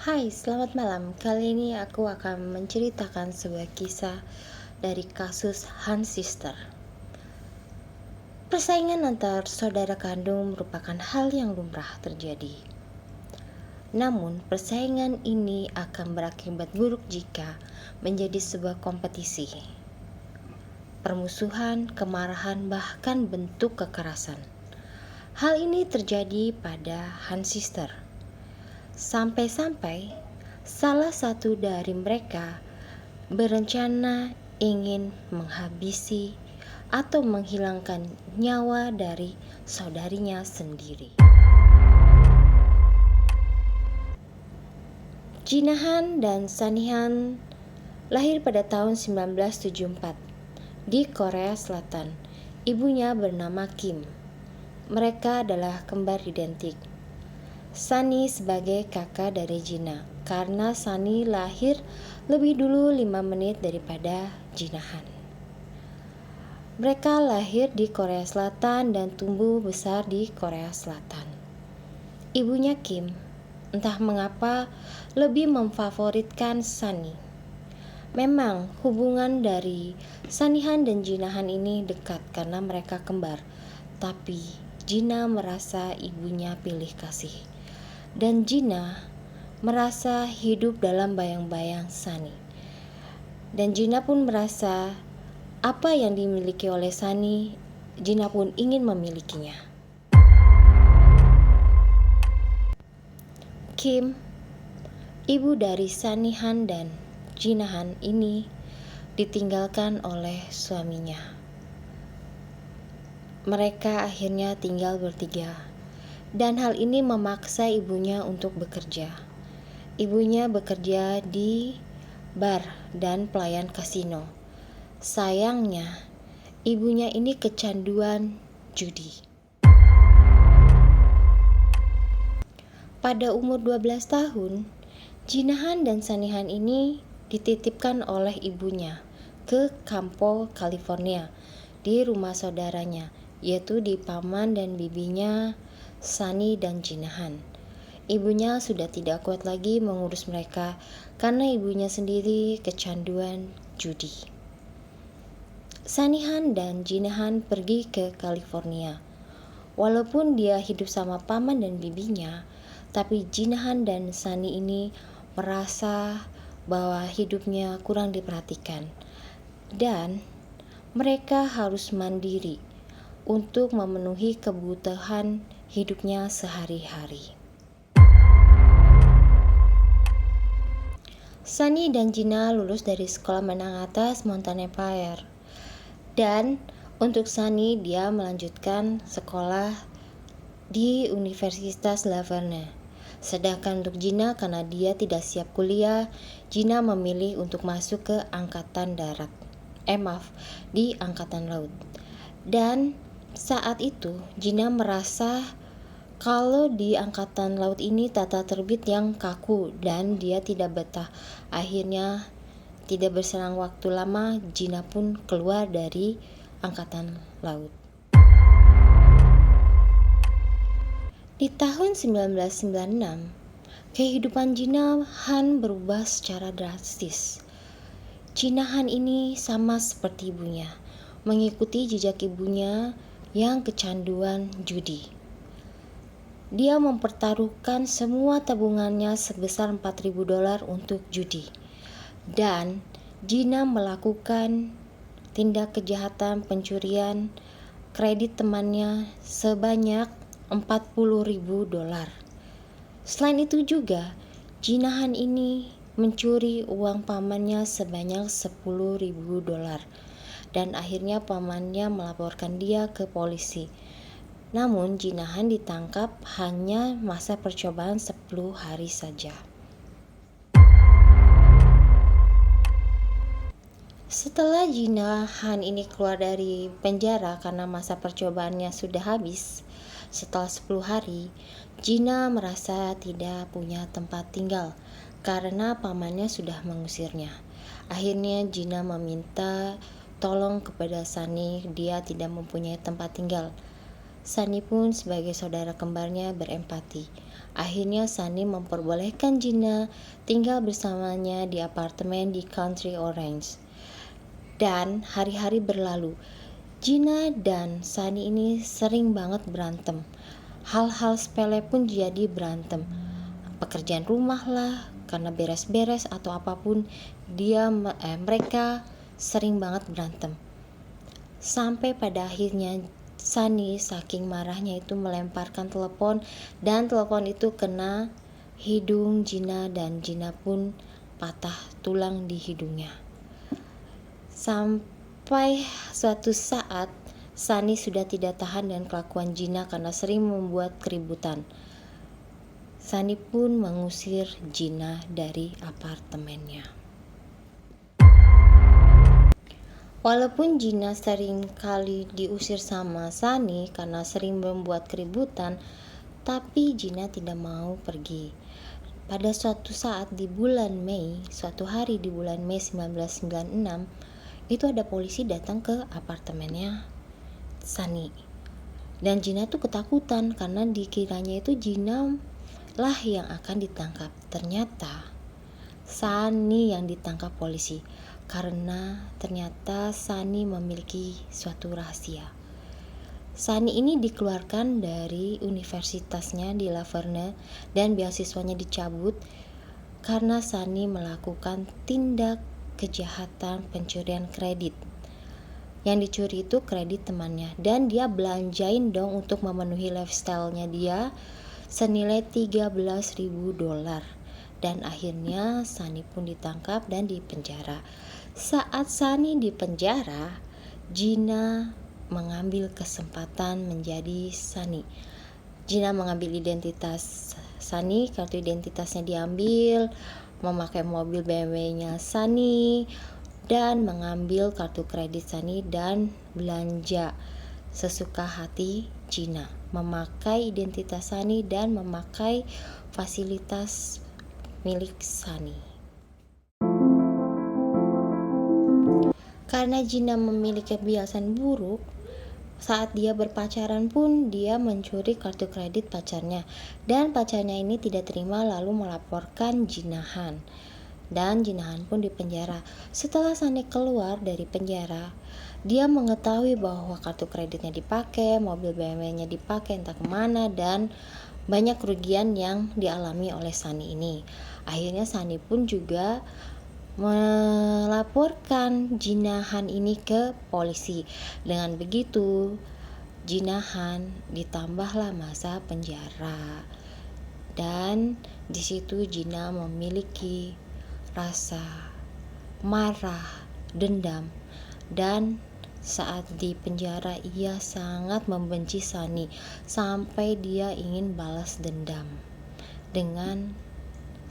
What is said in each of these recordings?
Hai, selamat malam. Kali ini aku akan menceritakan sebuah kisah dari kasus Hans Sister. Persaingan antar saudara kandung merupakan hal yang lumrah terjadi. Namun, persaingan ini akan berakibat buruk jika menjadi sebuah kompetisi. Permusuhan, kemarahan, bahkan bentuk kekerasan. Hal ini terjadi pada Hans Sister. Sampai-sampai salah satu dari mereka berencana ingin menghabisi atau menghilangkan nyawa dari saudarinya sendiri. Jinahan dan Sanihan lahir pada tahun 1974 di Korea Selatan. Ibunya bernama Kim. Mereka adalah kembar identik. Sunny sebagai kakak dari Jina, karena Sunny lahir lebih dulu 5 menit daripada Jinahan. Mereka lahir di Korea Selatan dan tumbuh besar di Korea Selatan. Ibunya Kim, entah mengapa lebih memfavoritkan Sunny. Memang hubungan dari Sanihan dan Jinahan ini dekat karena mereka kembar, tapi Jina merasa ibunya pilih kasih. Dan Jina merasa hidup dalam bayang-bayang Sunny. Dan Jina pun merasa apa yang dimiliki oleh Sunny, Jina pun ingin memilikinya. Kim, ibu dari Sanihan dan Jinahan ini, ditinggalkan oleh suaminya. Mereka akhirnya tinggal bertiga. Dan hal ini memaksa ibunya untuk bekerja. Ibunya bekerja di bar dan pelayan kasino. Sayangnya, ibunya ini kecanduan judi. Pada umur 12 tahun, Jinahan dan Sanihan ini dititipkan oleh ibunya ke Campo, California, di rumah saudaranya, yaitu di paman dan bibinya Sunny dan Jinahan. Ibunya sudah tidak kuat lagi mengurus mereka karena ibunya sendiri kecanduan judi. Sanihan dan Jinahan pergi ke California. Walaupun dia hidup sama paman dan bibinya, tapi Jinahan dan Sunny ini merasa bahwa hidupnya kurang diperhatikan. Dan mereka harus mandiri untuk memenuhi kebutuhan hidupnya sehari-hari. Sunny dan Jina lulus dari sekolah menengah atas Mountain Empire. Dan untuk Sunny, dia melanjutkan sekolah di Universitas Laverne. Sedangkan untuk Jina, karena dia tidak siap kuliah, Jina memilih untuk masuk ke Angkatan Darat. Di Angkatan Laut. Dan saat itu Jina merasa kalau di Angkatan Laut ini tata terbit yang kaku dan dia tidak betah. Akhirnya tidak berselang waktu lama, Jina pun keluar dari Angkatan Laut. Di tahun 1996, kehidupan Jinahan berubah secara drastis. Jinahan ini sama seperti ibunya, mengikuti jejak ibunya yang kecanduan judi. Dia mempertaruhkan semua tabungannya sebesar $4.000 untuk judi. Dan Jina melakukan tindak kejahatan pencurian kredit temannya sebanyak $40.000. Selain itu juga, Jinahan ini mencuri uang pamannya sebanyak $10.000. Dan akhirnya pamannya melaporkan dia ke polisi. Namun Jinahan ditangkap hanya masa percobaan 10 hari saja. Setelah Jinahan ini keluar dari penjara karena masa percobaannya sudah habis, setelah 10 hari, Jina merasa tidak punya tempat tinggal karena pamannya sudah mengusirnya. Akhirnya Jina meminta tolong kepada Sunny, dia tidak mempunyai tempat tinggal. Sunny pun sebagai saudara kembarnya berempati. Akhirnya Sunny memperbolehkan Gina tinggal bersamanya di apartemen di Country Orange. Dan hari-hari berlalu. Gina dan Sunny ini sering banget berantem. Hal-hal sepele pun jadi berantem. Pekerjaan rumah lah, karena beres-beres atau apapun, mereka sering banget berantem. Sampai pada akhirnya Sunny saking marahnya itu melemparkan telepon, dan telepon itu kena hidung Gina dan Gina pun patah tulang di hidungnya. Sampai suatu saat Sunny sudah tidak tahan dengan kelakuan Gina karena sering membuat keributan. Sunny pun mengusir Gina dari apartemennya. Walaupun Gina sering kali diusir sama Sunny karena sering membuat keributan, tapi Gina tidak mau pergi. Pada suatu saat di bulan Mei, suatu hari di bulan Mei 1996, itu ada polisi datang ke apartemennya Sunny. Dan Gina tuh ketakutan karena dikiranya itu Gina lah yang akan ditangkap. Ternyata Sunny yang ditangkap polisi karena ternyata Sunny memiliki suatu rahasia. Sunny ini dikeluarkan dari universitasnya di Laverne dan beasiswanya dicabut karena Sunny melakukan tindak kejahatan pencurian kredit. Yang dicuri itu kredit temannya, dan dia belanjain dong untuk memenuhi lifestyle-nya dia senilai $13.000. Dan akhirnya Sunny pun ditangkap dan dipenjara. Saat Sunny dipenjara, Gina mengambil kesempatan menjadi Sunny. Gina mengambil identitas Sunny, kartu identitasnya diambil, memakai mobil BMW-nya Sunny, dan mengambil kartu kredit Sunny dan belanja sesuka hati Gina, memakai identitas Sunny dan memakai fasilitas milik Sunny. Karena Gina memiliki kebiasaan buruk, saat dia berpacaran pun dia mencuri kartu kredit pacarnya, dan pacarnya ini tidak terima lalu melaporkan Gina Han. Dan Gina Han pun dipenjara. Setelah Sunny keluar dari penjara, dia mengetahui bahwa kartu kreditnya dipakai, mobil BMW-nya dipakai entah kemana, dan banyak kerugian yang dialami oleh Sunny ini. Akhirnya Sunny pun juga melaporkan Gina Han ini ke polisi. Dengan begitu, Gina Han ditambahlah masa penjara. Dan di situ Gina memiliki rasa marah, dendam, dan saat di penjara ia sangat membenci Sunny sampai dia ingin balas dendam dengan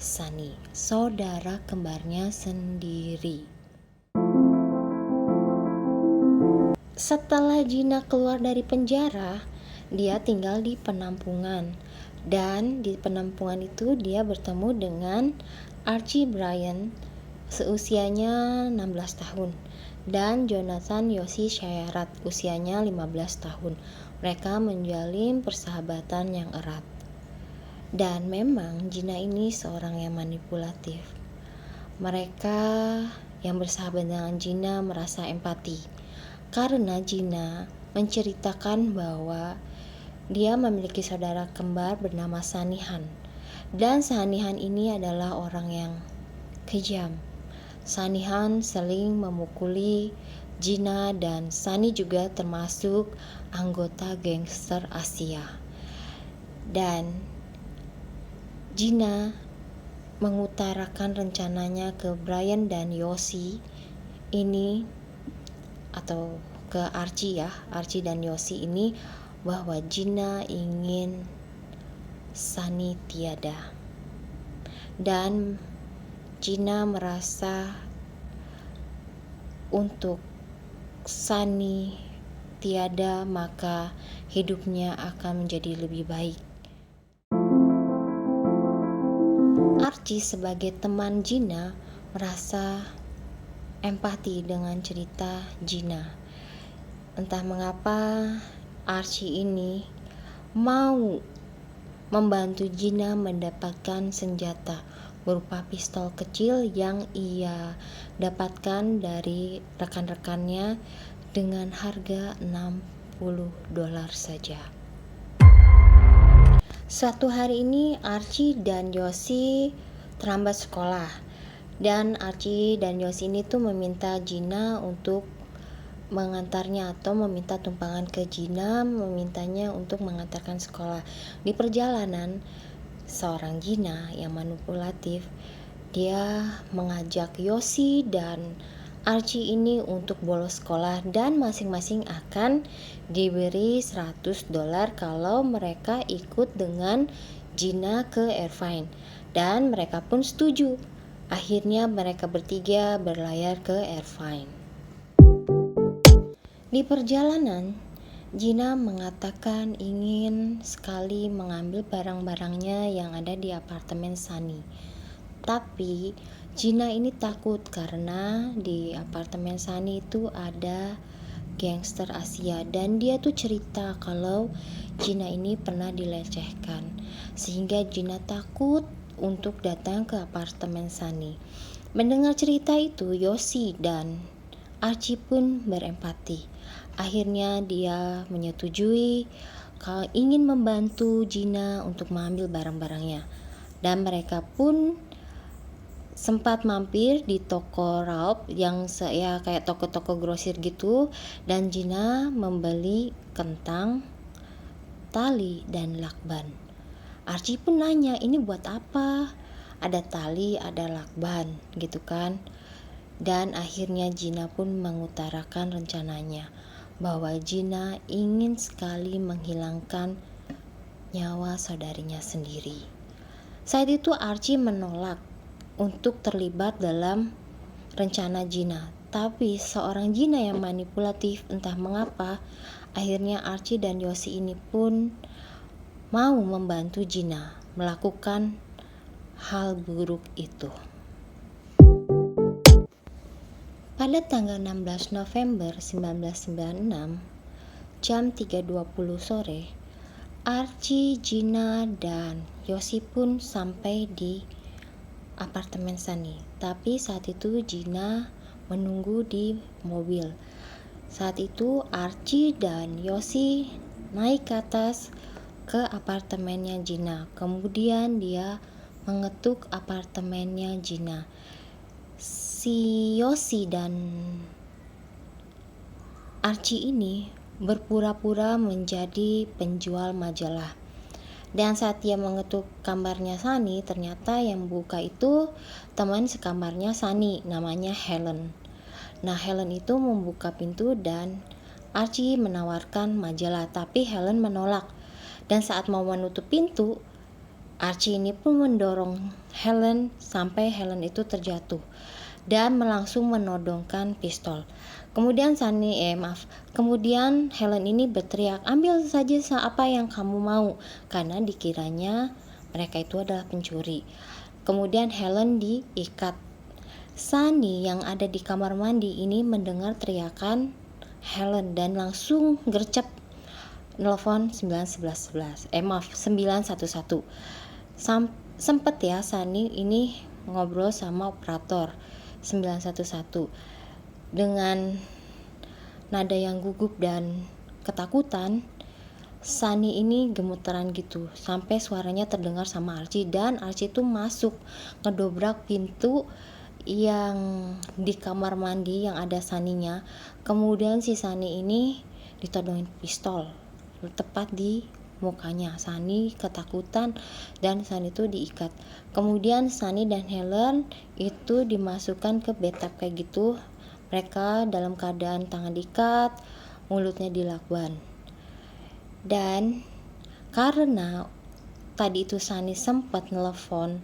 Sunny, saudara kembarnya sendiri. Setelah Gina keluar dari penjara, dia tinggal di penampungan, dan di penampungan itu dia bertemu dengan Archie Bryan, seusianya 16 tahun, dan Jonathan Yosi Syarat, usianya 15 tahun. Mereka menjalin persahabatan yang erat. Dan memang Gina ini seorang yang manipulatif. Mereka yang bersahabat dengan Gina merasa empati, karena Gina menceritakan bahwa dia memiliki saudara kembar bernama Sunny Han. Dan Sunny Han ini adalah orang yang kejam. Sunny Han sering memukuli Gina, dan Sunny juga termasuk anggota gangster Asia. Dan Gina mengutarakan rencananya ke Bryan dan Yosi ini, atau ke Archie dan Yosi ini, bahwa Gina ingin Sunny tiada. Dan Gina merasa untuk Sunny tiada maka hidupnya akan menjadi lebih baik. Archie sebagai teman Gina merasa empati dengan cerita Gina. Entah mengapa Archie ini mau membantu Gina mendapatkan senjata berupa pistol kecil yang ia dapatkan dari rekan-rekannya dengan harga $60 saja. Suatu hari ini Archie dan Yosi terlambat sekolah, dan Archie dan Yosi ini tuh meminta Gina untuk mengantarnya atau meminta tumpangan ke Gina, memintanya untuk mengantarkan sekolah. Di perjalanan, seorang Gina yang manipulatif, dia mengajak Yosi dan Archie ini untuk bolos sekolah, dan masing-masing akan diberi $100 kalau mereka ikut dengan Gina ke Irvine, dan mereka pun setuju. Akhirnya mereka bertiga berlayar ke Irvine. Di perjalanan, Gina mengatakan ingin sekali mengambil barang-barangnya yang ada di apartemen Sunny. Tapi Gina ini takut karena di apartemen Sunny itu ada gangster Asia, dan dia tuh cerita kalau Gina ini pernah dilecehkan, sehingga Gina takut untuk datang ke apartemen Sunny. Mendengar cerita itu, Yosi dan Archie pun berempati. Akhirnya dia menyetujui kalau ingin membantu Gina untuk mengambil barang-barangnya, dan mereka pun sempat mampir di toko Ralph yang kayak toko-toko grosir gitu, dan Gina membeli kentang, tali, dan lakban. Archie pun nanya, ini buat apa? Ada tali, ada lakban gitu kan. Dan akhirnya Gina pun mengutarakan rencananya bahwa Gina ingin sekali menghilangkan nyawa saudarinya sendiri. Saat itu Archie menolak untuk terlibat dalam rencana Gina, tapi seorang Gina yang manipulatif entah mengapa, akhirnya Archie dan Yosi ini pun mau membantu Gina melakukan hal buruk itu. Pada tanggal 16 November 1996, jam 3.20 sore, Archie, Gina, dan Yosi pun sampai di apartemen Sunny. Tapi saat itu Gina menunggu di mobil. Saat itu Archie dan Yosi naik ke atas ke apartemennya Gina. Kemudian dia mengetuk apartemennya Gina. Si Yosi dan Archie ini berpura-pura menjadi penjual majalah. Dan saat dia mengetuk kamarnya Sunny, ternyata yang buka itu teman sekamarnya Sunny, namanya Helen. Nah, Helen itu membuka pintu dan Archie menawarkan majalah, tapi Helen menolak. Dan saat mau menutup pintu, Archie ini pun mendorong Helen sampai Helen itu terjatuh dan langsung menodongkan pistol. Kemudian Kemudian Helen ini berteriak, ambil saja apa yang kamu mau, karena dikiranya mereka itu adalah pencuri. Kemudian Helen diikat. Sunny yang ada di kamar mandi ini mendengar teriakan Helen dan langsung gercep nelfon 911. 911. Sempet ya Sunny ini ngobrol sama operator 911 dengan nada yang gugup dan ketakutan. Sunny ini gemeteran gitu sampai suaranya terdengar sama Archie, dan Archie itu masuk ngedobrak pintu yang di kamar mandi yang ada Sunny-nya. Kemudian si Sunny ini ditodongin pistol tepat di mukanya. Sunny ketakutan dan Sunny itu diikat. Kemudian Sunny dan Helen itu dimasukkan ke bathtub kayak gitu. Mereka dalam keadaan tangan diikat, mulutnya dilakban. Dan karena tadi itu Sunny sempat nelfon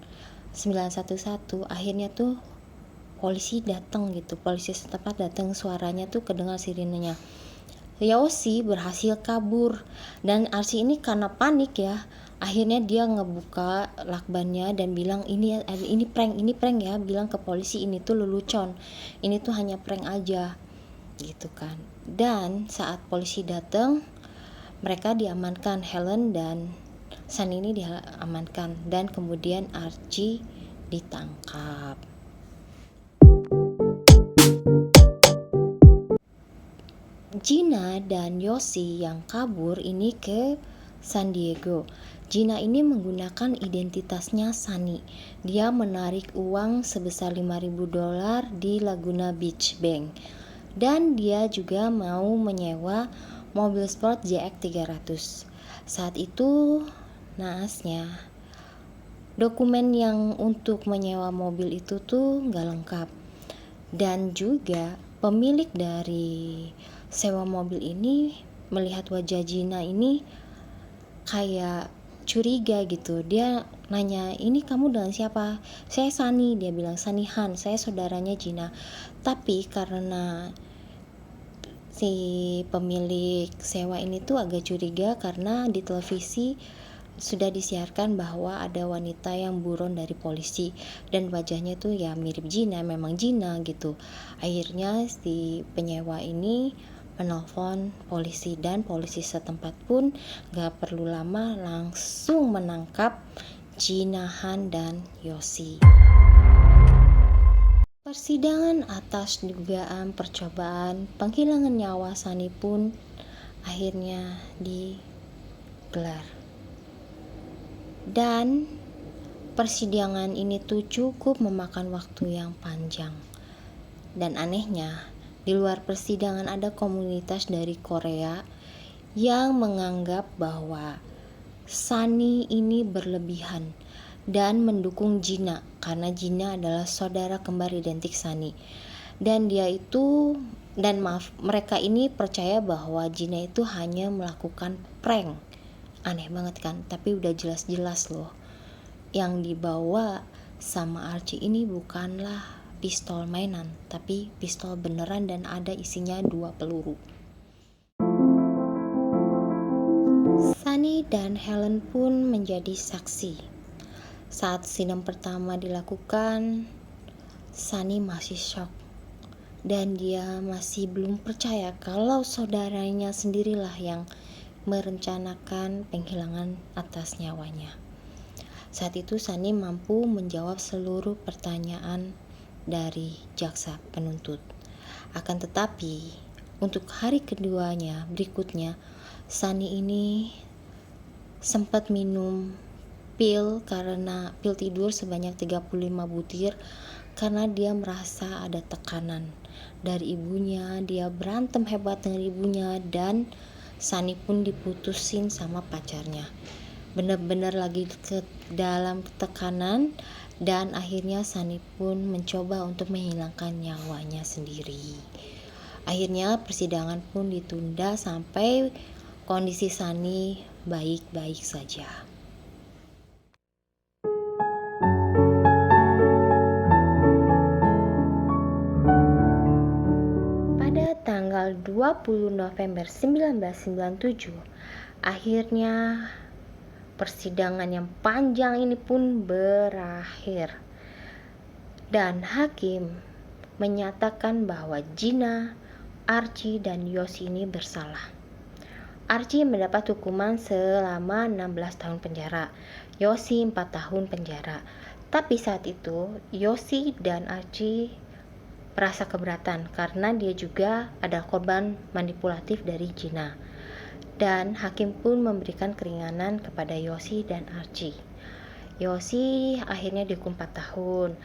911, akhirnya tuh polisi datang gitu. Polisi setempat datang, suaranya tuh kedengar sirinenya. Yosi berhasil kabur, dan Archie ini karena panik ya, akhirnya dia ngebuka lakbannya dan bilang ini prank ya, bilang ke polisi ini tuh lelucon, ini tuh hanya prank aja gitu kan. Dan saat polisi datang, mereka diamankan, Helen dan Sunny ini diamankan dan kemudian Archie ditangkap. Gina dan Yoshi yang kabur ini ke San Diego. Gina ini menggunakan identitasnya Sunny. Dia menarik uang sebesar $5.000 di Laguna Beach Bank. Dan dia juga mau menyewa mobil sport ZX300. Saat itu naasnya dokumen yang untuk menyewa mobil itu tuh nggak lengkap. Dan juga pemilik dari sewa mobil ini melihat wajah Gina ini kayak curiga gitu. Dia nanya, ini kamu dengan siapa? Saya Sunny. Dia bilang, Sunny Han, saya saudaranya Gina. Tapi karena si pemilik sewa ini tuh agak curiga karena di televisi sudah disiarkan bahwa ada wanita yang buron dari polisi dan wajahnya tuh ya mirip Gina, memang Gina gitu. Akhirnya si penyewa ini menelpon polisi dan polisi setempat pun gak perlu lama langsung menangkap Gina Han dan Yoshi. Persidangan atas dugaan percobaan penghilangan nyawa Sunny pun akhirnya digelar. Dan persidangan ini tuh cukup memakan waktu yang panjang. Dan anehnya, di luar persidangan ada komunitas dari Korea yang menganggap bahwa Sunny ini berlebihan dan mendukung Gina karena Gina adalah saudara kembar identik Sunny. Dan mereka ini percaya bahwa Gina itu hanya melakukan prank. Aneh banget kan, tapi udah jelas-jelas loh yang dibawa sama Archie ini bukanlah pistol mainan, tapi pistol beneran dan ada isinya 2 peluru. Sunny dan Helen pun menjadi saksi. Saat sidang pertama dilakukan, Sunny masih shock dan dia masih belum percaya kalau saudaranya sendirilah yang merencanakan penghilangan atas nyawanya. Saat itu Sunny mampu menjawab seluruh pertanyaan dari jaksa penuntut. Akan tetapi untuk hari keduanya berikutnya Sunny ini sempat minum pil tidur sebanyak 35 butir karena dia merasa ada tekanan dari ibunya. Dia berantem hebat dengan ibunya dan Sunny pun diputusin sama pacarnya. Benar-benar lagi ke dalam tekanan dan akhirnya Sunny pun mencoba untuk menghilangkan nyawanya sendiri. Akhirnya persidangan pun ditunda sampai kondisi Sunny baik-baik saja. Pada tanggal 20 November 1997, akhirnya persidangan yang panjang ini pun berakhir. Dan hakim menyatakan bahwa Gina, Archie, dan Yoshi ini bersalah. Archie mendapat hukuman selama 16 tahun penjara, Yoshi 4 tahun penjara. Tapi saat itu Yoshi dan Archie merasa keberatan karena dia juga ada korban manipulatif dari Gina. Dan hakim pun memberikan keringanan kepada Yoshi dan Archie. Yoshi akhirnya dihukum 4 tahun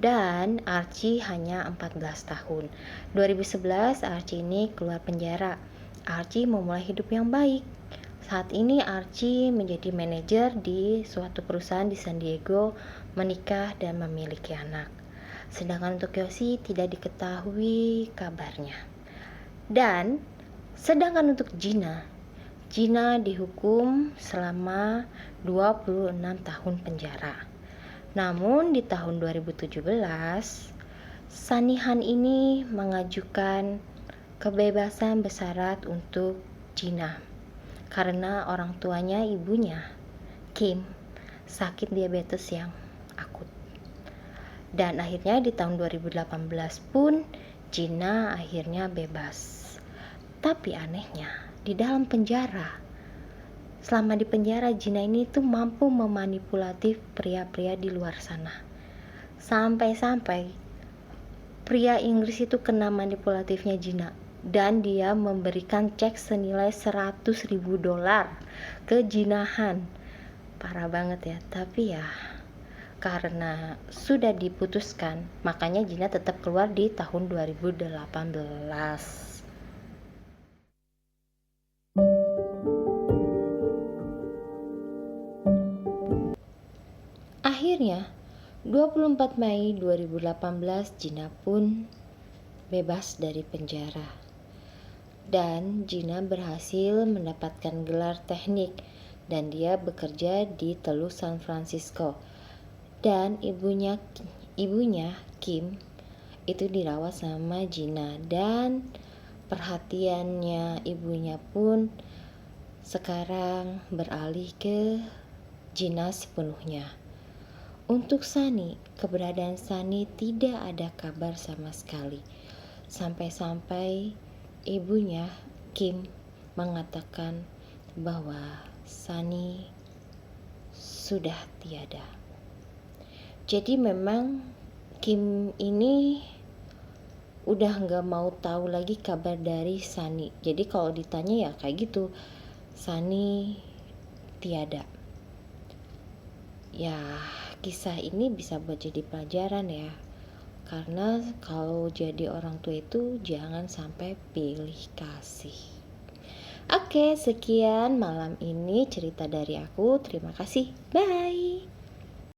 dan Archie hanya 14 tahun. 2011 Archie ini keluar penjara. Archie memulai hidup yang baik. Saat ini Archie menjadi manajer di suatu perusahaan di San Diego, menikah dan memiliki anak. Sedangkan untuk Yoshi tidak diketahui kabarnya. Dan sedangkan untuk Gina dihukum selama 26 tahun penjara. Namun di tahun 2017, Sunny Han ini mengajukan kebebasan bersyarat untuk Gina karena orang tuanya, ibunya Kim, sakit diabetes yang akut. Dan akhirnya di tahun 2018 pun Gina akhirnya bebas. Tapi anehnya di dalam penjara selama di penjara Gina ini tuh mampu memanipulatif pria-pria di luar sana. Sampai-sampai pria Inggris itu kena manipulatifnya Gina, dan dia memberikan cek senilai $100.000 ke Gina Han. Parah banget ya, tapi ya karena sudah diputuskan, makanya Gina tetap keluar di tahun 2018. Akhirnya 24 Mei 2018 Gina pun bebas dari penjara. Dan Gina berhasil mendapatkan gelar teknik dan dia bekerja di Teluk San Francisco. Dan ibunya Kim itu dirawat sama Gina, dan perhatiannya ibunya pun sekarang beralih ke Gina sepenuhnya. Untuk Sunny, keberadaan Sunny tidak ada kabar sama sekali. Sampai-sampai ibunya Kim mengatakan bahwa Sunny sudah tiada. Jadi memang Kim ini udah gak mau tahu lagi kabar dari Sunny. Jadi kalau ditanya ya kayak gitu, Sunny tiada. Ya, kisah ini bisa buat jadi pelajaran ya. Karena kalau jadi orang tua itu jangan sampai pilih kasih. Oke, sekian malam ini cerita dari aku. Terima kasih. Bye.